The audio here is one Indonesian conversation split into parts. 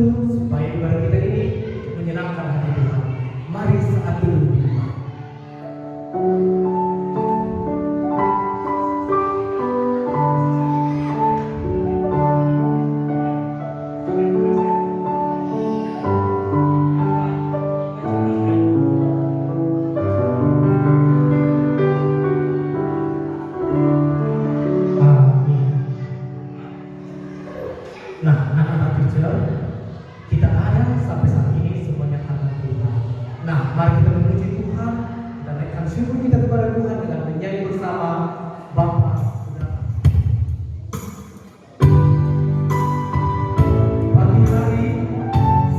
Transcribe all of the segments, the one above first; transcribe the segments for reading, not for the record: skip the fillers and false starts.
teduh supaya ibadah kita ini menyenangkan hati Tuhan. Mari saat teduh di rumah. Nah, anak-anak kecil, kita ada sampai saat ini semuanya karena Tuhan. Nah, mari kita memuji Tuhan dan naikkan syukur kita kepada Tuhan dengan menyanyi bersama Bapa. Pagi hari,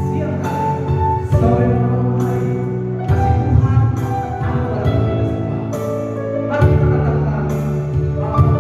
siang hari, sore dan malam hari, kasih Tuhan ada pada kita semua. Mari kita katakan, Bapa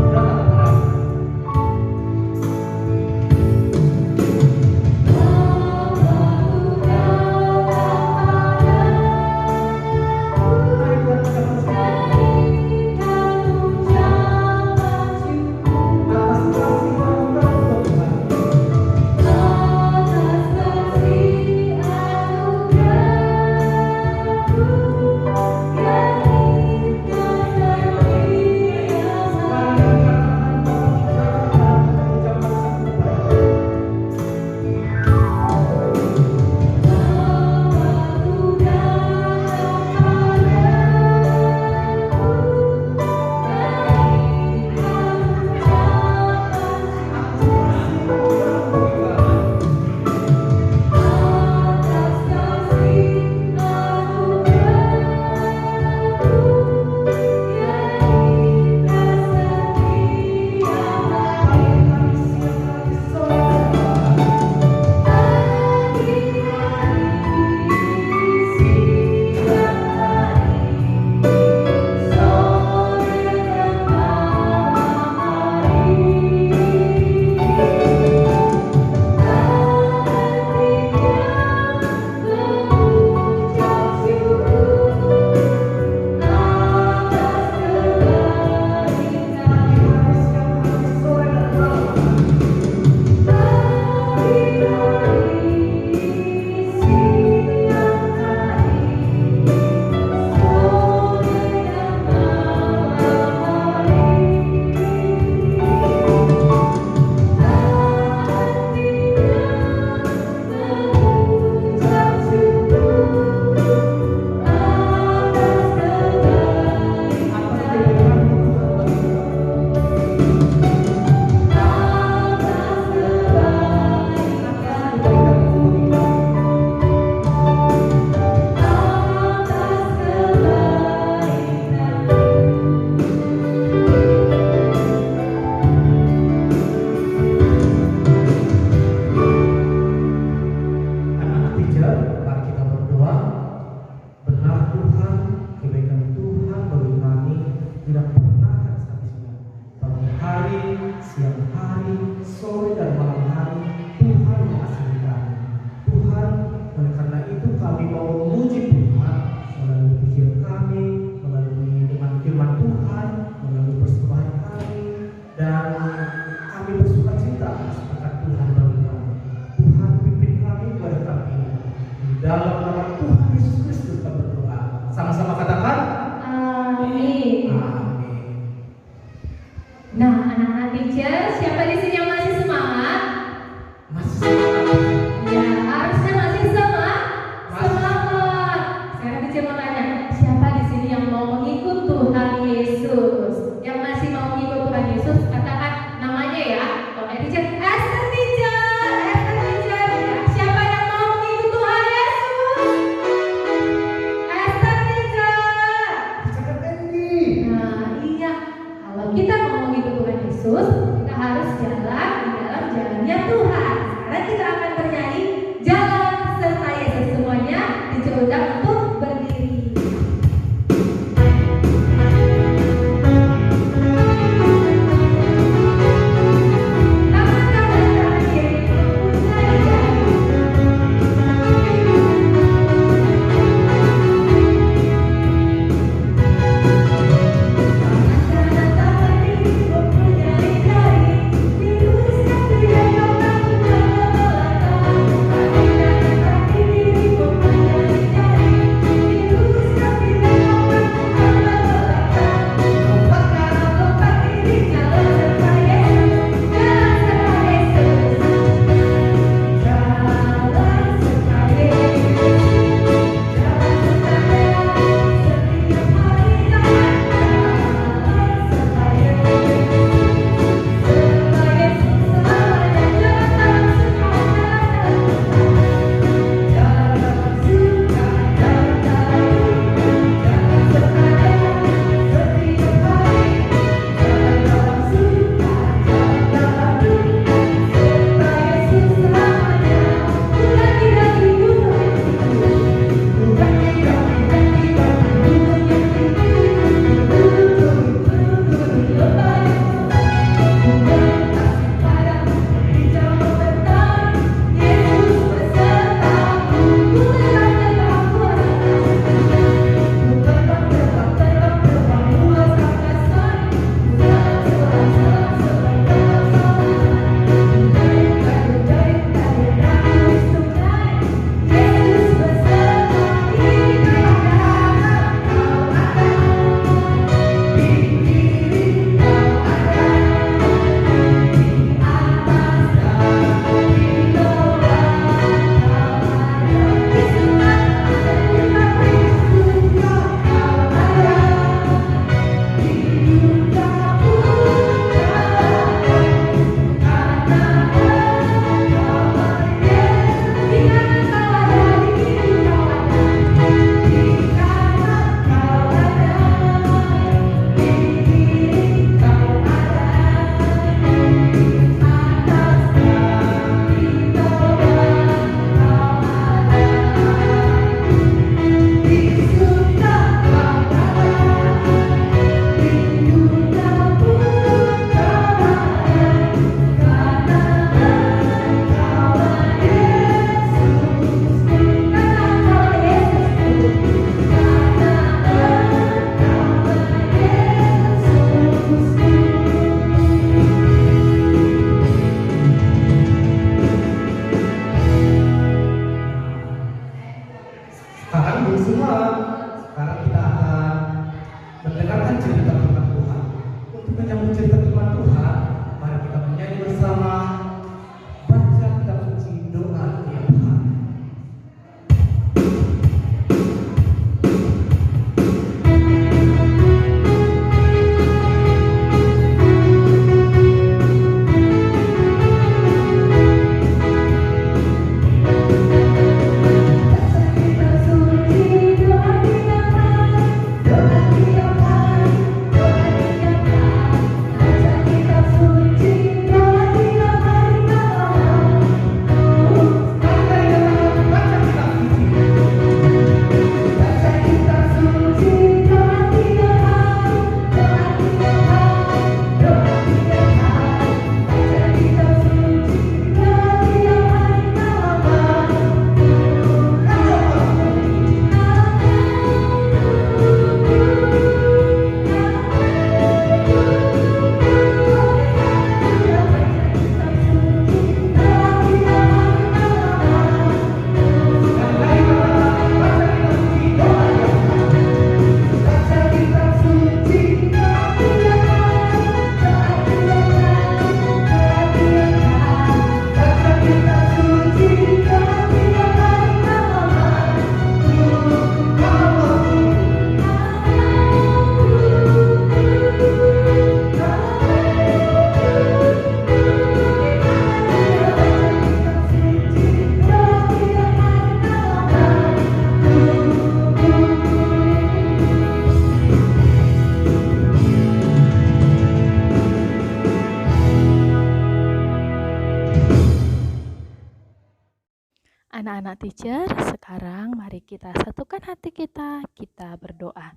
datang kepada dalam nama Tuhan Yesus Kristus kita berdoa. Sama-sama katakan amin. Amin. Nah, anak-anak teacher, siapa di sini yang masih semangat? Masih semangat? Ya, harusnya masih semangat. Semangat. Sekarang teacher mau tanya, siapa di sini yang mau mengikut Tuhan Yesus? Yang masih mau mengikut Tuhan Yesus, katakan namanya ya. Oke, teacher. Esther teacher. Esther teacher. Siapa yang mau mengikut Tuhan Yesus? Esther teacher. Teacher Fendi. Nah, iya. Kalau kita mau mengikut Tuhan Yesus, kita harus jalan di dalam jalannya Tuhan. Sekarang kita akan bernyanyi Jalan Serta Yesus. Semuanya diundang untuk berdiri. Thank you. Sekarang kita akan mendengarkan cerita firman Tuhan. Untuk menyambut cerita firman Tuhan, mari kita menyanyi bersama, baca kitab suci, doa tiap hari. Anak-anak teacher, sekarang mari kita satukan hati kita berdoa.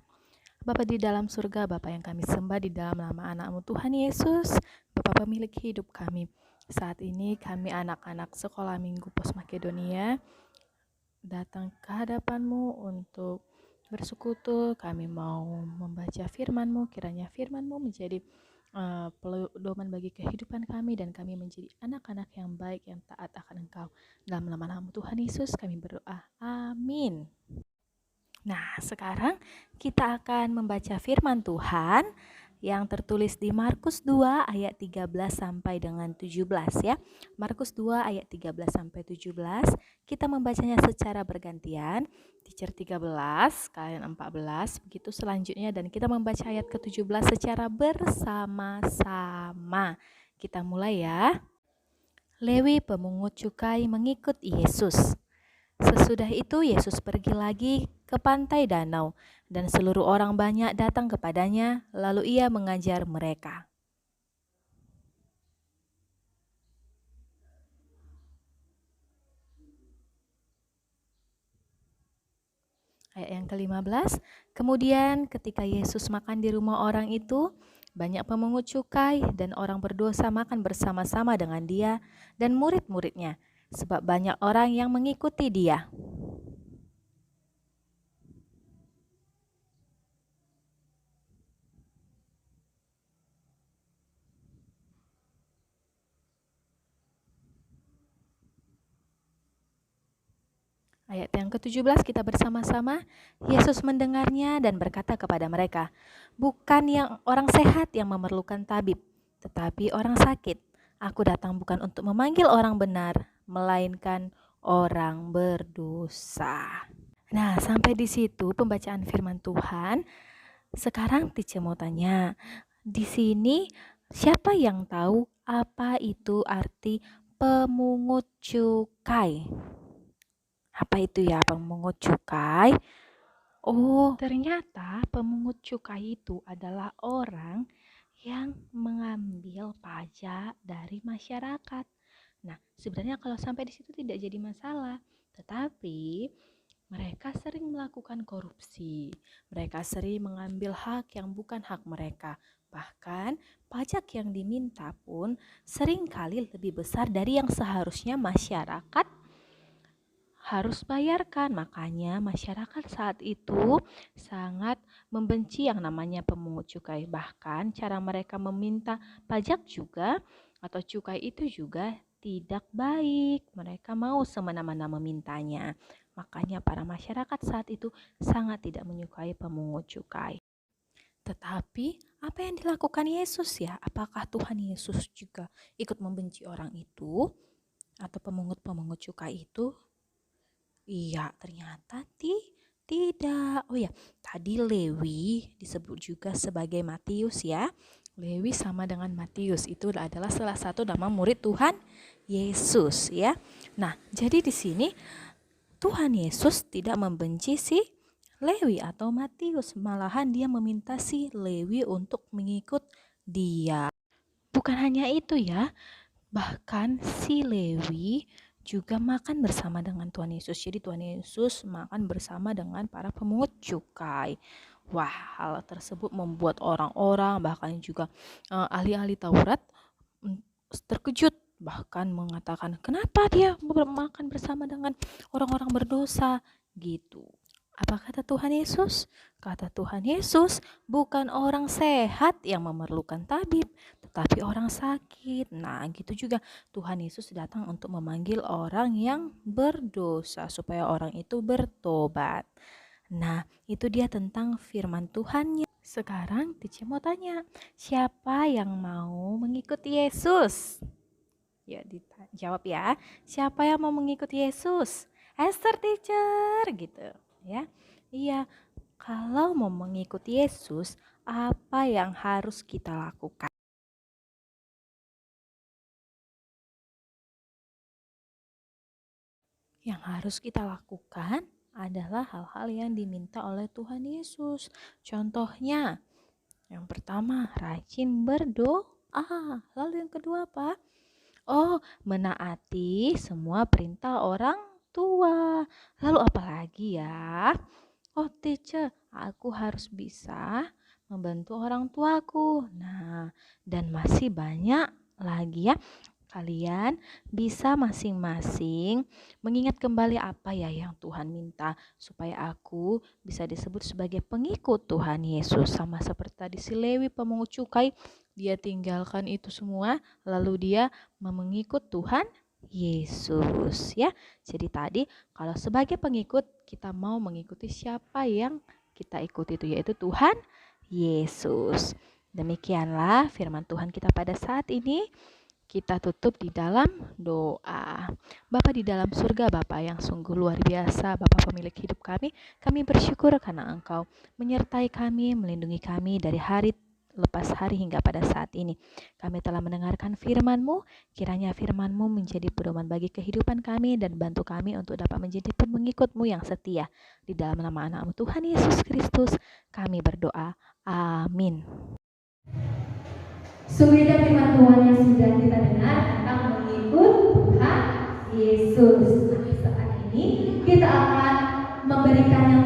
Bapa di dalam surga, Bapa yang kami sembah di dalam nama anak-Mu Tuhan Yesus, Bapa pemilik hidup kami. Saat ini kami anak-anak sekolah minggu Pos Makedonia datang ke hadapan-Mu untuk bersekutu. Kami mau membaca firman-Mu, kiranya firman-Mu menjadi pedoman bagi kehidupan kami dan kami menjadi anak-anak yang baik yang taat akan Engkau. Dalam nama Tuhan Yesus kami berdoa. Amin. Nah, sekarang kita akan membaca firman Tuhan yang tertulis di Markus 2 ayat 13 sampai dengan 17 ya. Markus 2 ayat 13 sampai 17. Kita membacanya secara bergantian. Teacher 13, kalian 14, begitu selanjutnya, dan kita membaca ayat ke-17 secara bersama-sama. Kita mulai ya. Lewi pemungut cukai mengikut Yesus. Sesudah itu Yesus pergi lagi ke pantai danau, dan seluruh orang banyak datang kepadanya, lalu ia mengajar mereka. Ayat yang ke-15, kemudian ketika Yesus makan di rumah orang itu, banyak pemungut cukai dan orang berdosa makan bersama-sama dengan dia dan murid-muridnya, sebab banyak orang yang mengikuti dia. Ayat yang ke-17 kita bersama-sama. Yesus mendengarnya dan berkata kepada mereka, bukan yang orang sehat yang memerlukan tabib, tetapi orang sakit. Aku datang bukan untuk memanggil orang benar, melainkan orang berdosa. Nah, sampai di situ pembacaan firman Tuhan. Sekarang teacher mau tanya, di sini siapa yang tahu apa itu arti pemungut cukai? Apa itu ya pemungut cukai? Oh, ternyata pemungut cukai itu adalah orang yang mengambil pajak dari masyarakat. Nah, sebenarnya kalau sampai di situ tidak jadi masalah, tetapi mereka sering melakukan korupsi. Mereka sering mengambil hak yang bukan hak mereka. Bahkan pajak yang diminta pun seringkali lebih besar dari yang seharusnya masyarakat harus bayarkan. Makanya masyarakat saat itu sangat membenci yang namanya pemungut cukai. Bahkan cara mereka meminta pajak juga atau cukai itu juga tidak baik. Mereka mau semena-mena memintanya. Makanya para masyarakat saat itu sangat tidak menyukai pemungut cukai. Tetapi apa yang dilakukan Yesus ya? Apakah Tuhan Yesus juga ikut membenci orang itu atau pemungut-pemungut cukai itu? Iya, ternyata tidak. Oh ya, tadi Lewi disebut juga sebagai Matius ya. Lewi sama dengan Matius, itu adalah salah satu nama murid Tuhan Yesus ya. Nah, jadi di sini Tuhan Yesus tidak membenci si Lewi atau Matius, malahan dia meminta si Lewi untuk mengikut dia. Bukan hanya itu ya, bahkan si Lewi juga makan bersama dengan Tuhan Yesus. Jadi Tuhan Yesus makan bersama dengan para pemungut cukai. Wah, hal tersebut membuat orang-orang bahkan juga ahli-ahli Taurat terkejut, bahkan mengatakan kenapa dia makan bersama dengan orang-orang berdosa gitu. Apa kata Tuhan Yesus? Kata Tuhan Yesus, bukan orang sehat yang memerlukan tabib, tetapi orang sakit. Nah, gitu juga Tuhan Yesus datang untuk memanggil orang yang berdosa supaya orang itu bertobat. Nah, itu dia tentang firman Tuhannya. Sekarang Tice mau tanya, siapa yang mau mengikuti Yesus? Ya, dijawab ya. Siapa yang mau mengikuti Yesus? Esther teacher gitu ya. Iya, kalau mau mengikuti Yesus, apa yang harus kita lakukan? Yang harus kita lakukan adalah hal-hal yang diminta oleh Tuhan Yesus. Contohnya, yang pertama, rajin berdoa. Lalu yang kedua apa? Oh, menaati semua perintah orang tua. Lalu apa lagi ya? Oh, teacher, aku harus bisa membantu orang tuaku. Nah, dan masih banyak lagi ya. Kalian bisa masing-masing mengingat kembali apa ya yang Tuhan minta supaya aku bisa disebut sebagai pengikut Tuhan Yesus. Sama seperti tadi si Lewi pemungut cukai, dia tinggalkan itu semua lalu dia mengikut Tuhan Yesus ya. Jadi tadi kalau sebagai pengikut kita mau mengikuti siapa yang kita ikuti itu yaitu Tuhan Yesus. Demikianlah firman Tuhan kita pada saat ini. Kita tutup di dalam doa. Bapa di dalam surga, Bapa yang sungguh luar biasa, Bapa pemilik hidup kami bersyukur karena Engkau menyertai kami, melindungi kami dari hari lepas hari hingga pada saat ini. Kami telah mendengarkan firman-Mu, kiranya firman-Mu menjadi pedoman bagi kehidupan kami dan bantu kami untuk dapat menjadi pengikut-Mu yang setia. Di dalam nama anak-Mu Tuhan Yesus Kristus, kami berdoa. Amin. Sungguh indah firman Tuhan yang sudah kita dengar tentang mengikut Tuhan Yesus. Nah, saat ini kita akan memberikan yang